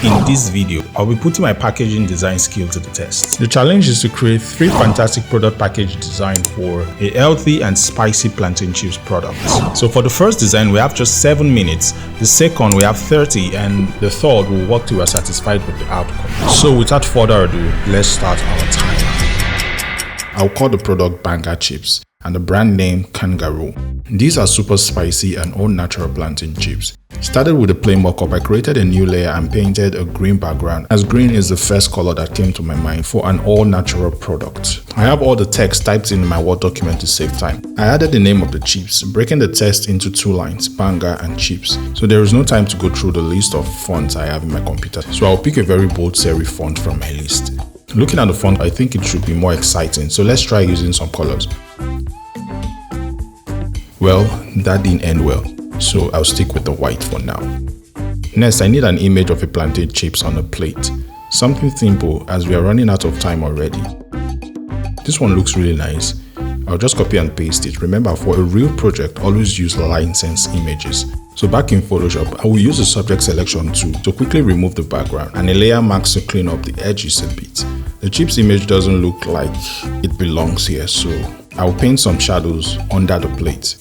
In this video, I'll be putting my packaging design skill to the test. The challenge is to create 3 fantastic product package design for a healthy and spicy plantain chips product. So for the first design, we have just 7 minutes, the second we have 30, and the third we'll work till we're satisfied with the outcome. So without further ado, let's start our timer. I'll call the product Banga Chips and the brand name Kangaroo. These are super spicy and all natural plantain chips. Started with a plain mockup, I created a new layer and painted a green background, as green is the first color that came to my mind for an all natural product. I have all the text typed in my Word document to save time. I added the name of the chips, breaking the text into 2 lines, Banga and chips. So there is no time to go through the list of fonts I have in my computer. So I'll pick a very bold serif font from my list. Looking at the font, I think it should be more exciting, so let's try using some colors. Well, that didn't end well, so I'll stick with the white for now. Next, I need an image of a plantain chips on a plate. Something simple, as we are running out of time already. This one looks really nice. I'll just copy and paste it. Remember, for a real project, always use licensed images. So back in Photoshop, I will use the subject selection tool to quickly remove the background and a layer mask to clean up the edges a bit. The chips image doesn't look like it belongs here, so I'll paint some shadows under the plate.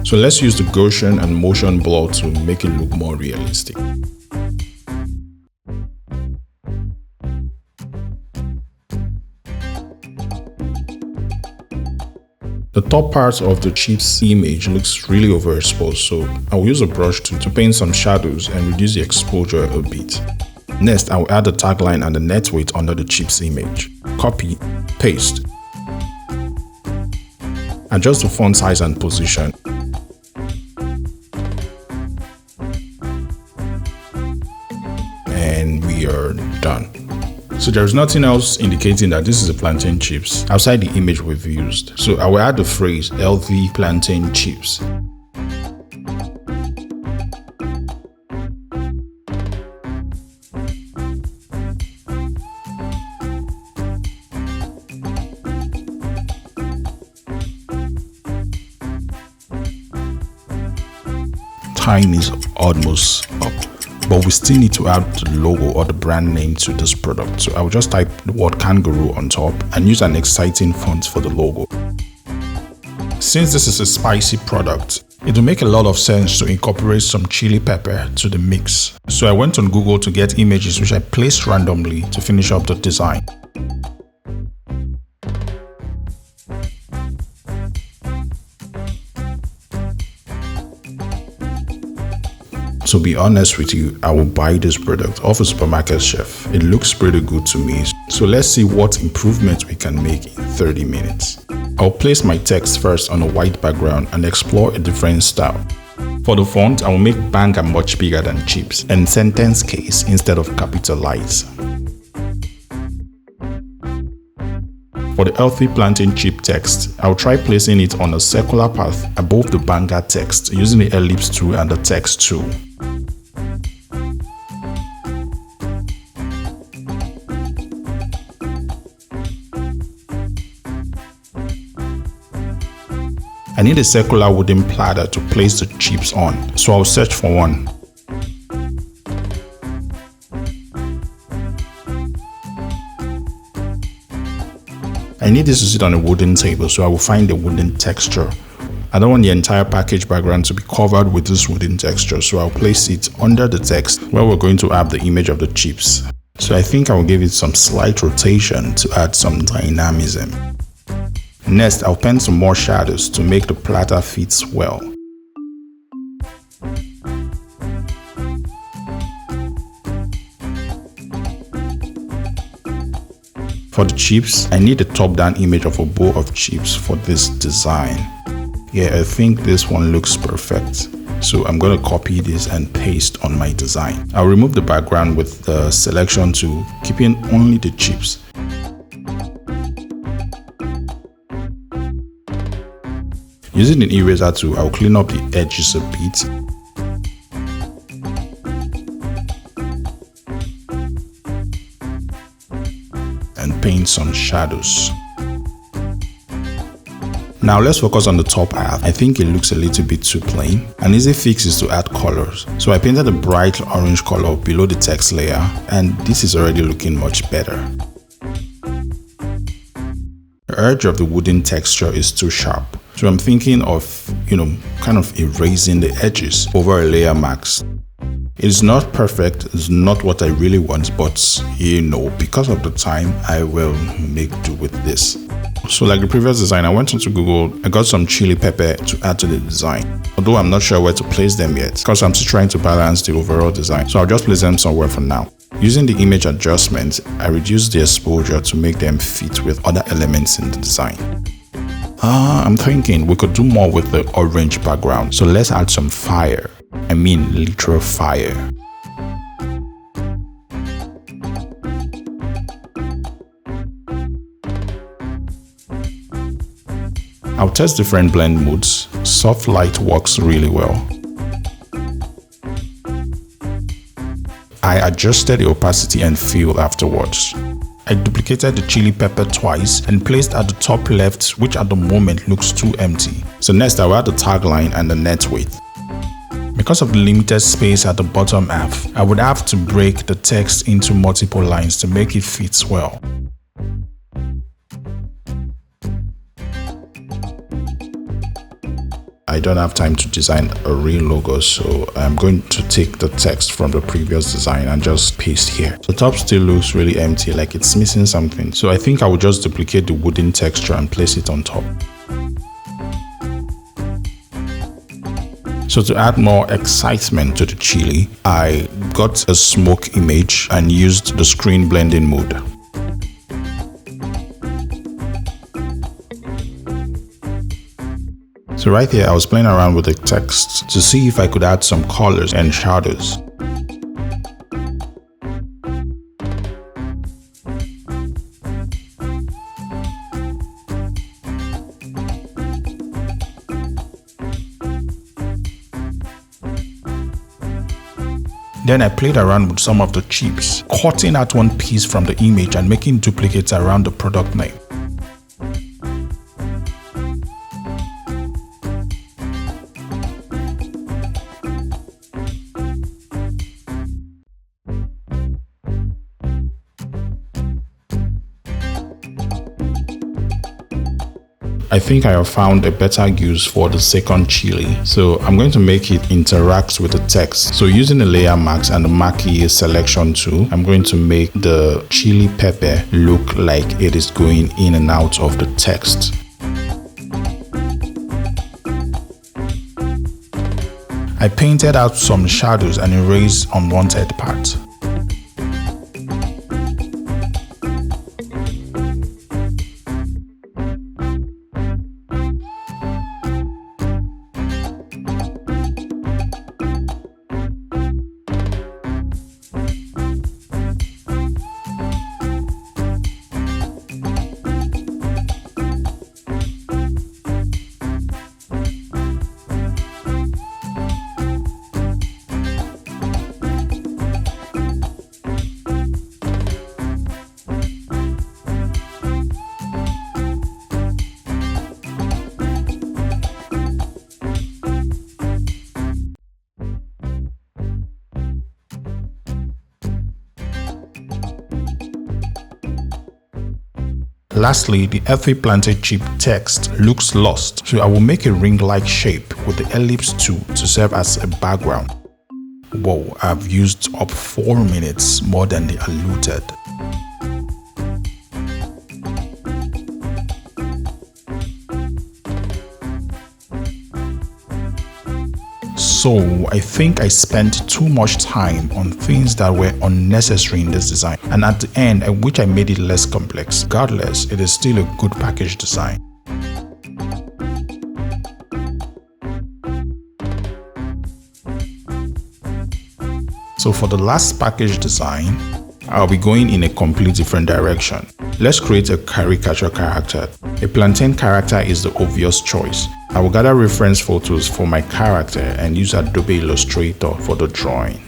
So let's use the Gaussian and motion blur to make it look more realistic. The top part of the chips image looks really overexposed, so I'll use a brush to paint some shadows and reduce the exposure a bit. Next, I'll add the tagline and the net weight under the chips image. Copy, paste. Adjust the font size and position. And we are done. So there's nothing else indicating that this is a plantain chips outside the image we've used. So I will add the phrase healthy plantain chips. Time is almost up, but we still need to add the logo or the brand name to this product. So I will just type the word Kangaroo on top and use an exciting font for the logo. Since this is a spicy product, it will make a lot of sense to incorporate some chili pepper to the mix. So I went on Google to get images which I placed randomly to finish up the design. To be honest with you, I will buy this product off a supermarket shelf. It looks pretty good to me. So let's see what improvements we can make in 30 minutes. I'll place my text first on a white background and explore a different style. For the font, I will make Banga much bigger than chips and sentence case instead of capitalize. For the healthy plantain chip text, I'll try placing it on a circular path above the Banga text using the ellipse tool and the text tool. I need a circular wooden platter to place the chips on, so I'll search for one. I need this to sit on a wooden table, so I will find a wooden texture. I don't want the entire package background to be covered with this wooden texture, so I'll place it under the text where we're going to have the image of the chips. So I think I'll give it some slight rotation to add some dynamism. Next, I'll pen some more shadows to make the platter fit well. For the chips, I need a top-down image of a bowl of chips for this design. Yeah, I think this one looks perfect. So I'm going to copy this and paste on my design. I'll remove the background with the selection tool, keeping only the chips. Using an eraser tool, I'll clean up the edges a bit. And paint some shadows. Now let's focus on the top half. I think it looks a little bit too plain. An easy fix is to add colors. So I painted a bright orange color below the text layer, and this is already looking much better. The edge of the wooden texture is too sharp. So I'm thinking of, kind of erasing the edges over a layer mask. It's not perfect, it's not what I really want, but because of the time, I will make do with this. So like the previous design, I went into Google, I got some chili pepper to add to the design. Although I'm not sure where to place them yet, because I'm still trying to balance the overall design. So I'll just place them somewhere for now. Using the image adjustment, I reduced the exposure to make them fit with other elements in the design. I'm thinking we could do more with the orange background. So let's add some fire. I mean literal fire. I'll test different blend modes. Soft light works really well. I adjusted the opacity and feel afterwards. I duplicated the chili pepper twice and placed at the top left, which at the moment looks too empty. So next I will add the tagline and the net width. Because of the limited space at the bottom half, I would have to break the text into multiple lines to make it fit well. I don't have time to design a real logo, so I'm going to take the text from the previous design and just paste here. The top still looks really empty, like it's missing something. So I think I will just duplicate the wooden texture and place it on top. So to add more excitement to the chili, I got a smoke image and used the screen blending mode. So right here, I was playing around with the text to see if I could add some colors and shadows. Then I played around with some of the chips, cutting out one piece from the image and making duplicates around the product name. I think I have found a better use for the second chili. So I'm going to make it interact with the text. So using the layer mask and the marquee selection tool, I'm going to make the chili pepper look like it is going in and out of the text. I painted out some shadows and erased unwanted parts. Lastly, the earthy planted chip text looks lost, so I will make a ring-like shape with the ellipse tool to serve as a background. Whoa, I've used up 4 minutes more than the allotted. So I think I spent too much time on things that were unnecessary in this design, and at the end I wish I made it less complex. Regardless, it is still a good package design. So for the last package design, I'll be going in a completely different direction. Let's create a caricature character. A plantain character is the obvious choice. I will gather reference photos for my character and use Adobe Illustrator for the drawing.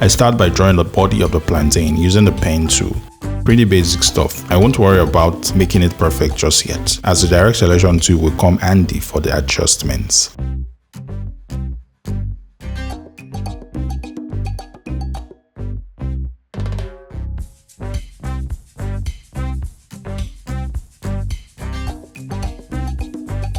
I start by drawing the body of the plantain using the pen tool. Pretty basic stuff. I won't worry about making it perfect just yet, as the direct selection tool will come handy for the adjustments.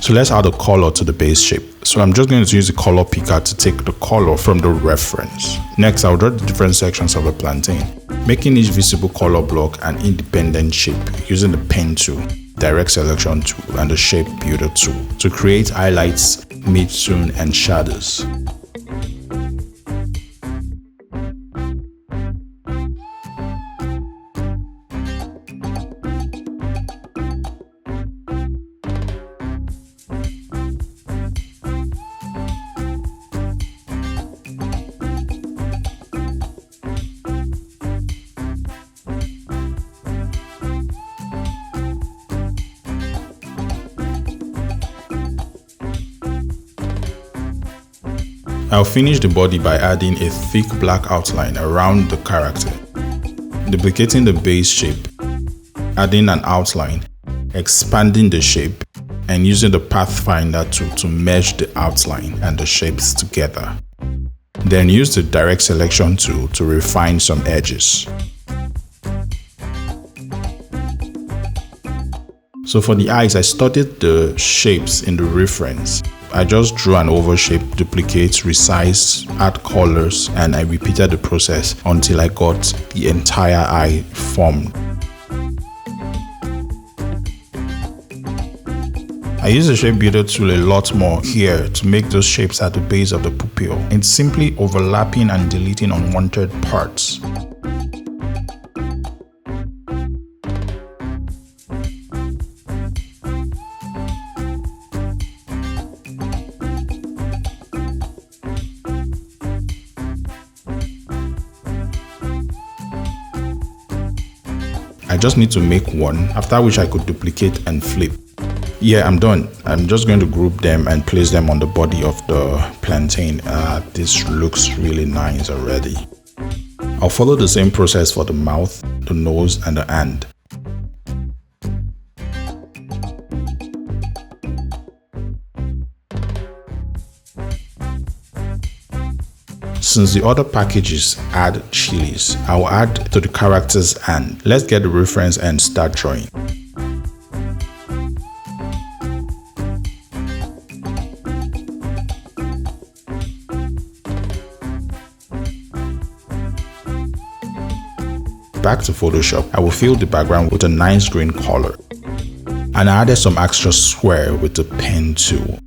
So let's add a color to the base shape. So I'm just going to use the color picker to take the color from the reference. Next, I'll draw the different sections of the plantain, making each visible color block an independent shape using the pen tool, direct selection tool, and the shape builder tool to create highlights, mid-tone, and shadows. I'll finish the body by adding a thick black outline around the character, duplicating the base shape, adding an outline, expanding the shape, and using the Pathfinder tool to merge the outline and the shapes together. Then use the direct selection tool to refine some edges. So for the eyes, I studied the shapes in the reference. I just drew an oval shape, duplicate, resize, add colors, and I repeated the process until I got the entire eye formed. I use the shape builder tool a lot more here to make those shapes at the base of the pupil. It's simply overlapping and deleting unwanted parts. I just need to make one, after which I could duplicate and flip. Yeah, I'm done. I'm just going to group them and place them on the body of the plantain. This looks really nice already. I'll follow the same process for the mouth, the nose, and the hand. Since the other packages add chilies, I'll add to the character's hand. Let's get the reference and start drawing. Back to Photoshop, I will fill the background with a nice green color. And I added some extra square with the pen tool.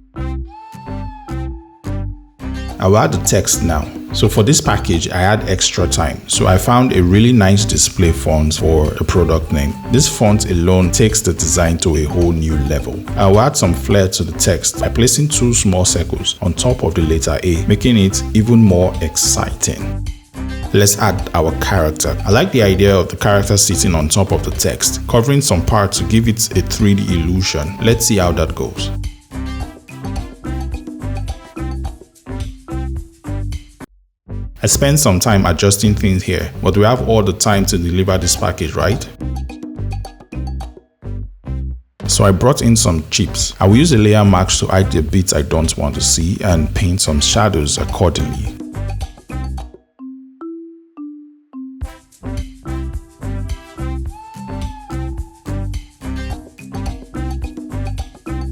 I will add the text now. So for this package, I had extra time. So I found a really nice display font for the product name. This font alone takes the design to a whole new level. I will add some flair to the text by placing 2 small circles on top of the letter A, making it even more exciting. Let's add our character. I like the idea of the character sitting on top of the text, covering some parts to give it a 3D illusion. Let's see how that goes. I spent some time adjusting things here, but we have all the time to deliver this package, right? So I brought in some chips. I will use a layer mask to hide the bits I don't want to see and paint some shadows accordingly.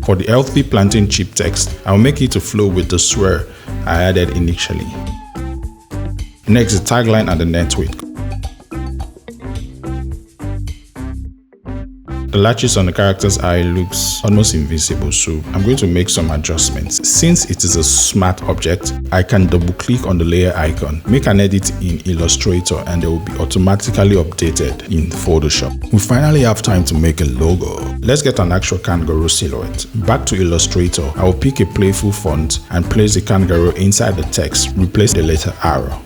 For the healthy plantain chip text, I will make it to flow with the swear I added initially. Next, the tagline and the network. The latches on the character's eye looks almost invisible, so I'm going to make some adjustments. Since it is a smart object, I can double click on the layer icon, make an edit in Illustrator, and they will be automatically updated in Photoshop. We finally have time to make a logo. Let's get an actual kangaroo silhouette. Back to Illustrator, I will pick a playful font and place the kangaroo inside the text, replace the letter R.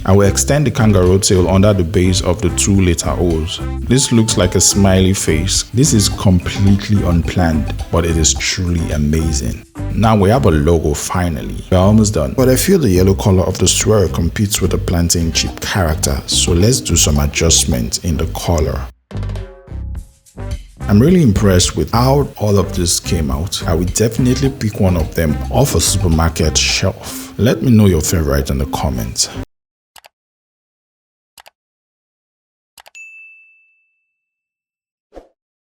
I will extend the kangaroo tail under the base of the 2 letter O's. This looks like a smiley face. This is completely unplanned, but it is truly amazing. Now we have a logo finally. We're almost done. But I feel the yellow color of the swirl competes with the plantain chip character, so let's do some adjustments in the color. I'm really impressed with how all of this came out. I will definitely pick one of them off a supermarket shelf. Let me know your favorite in the comments.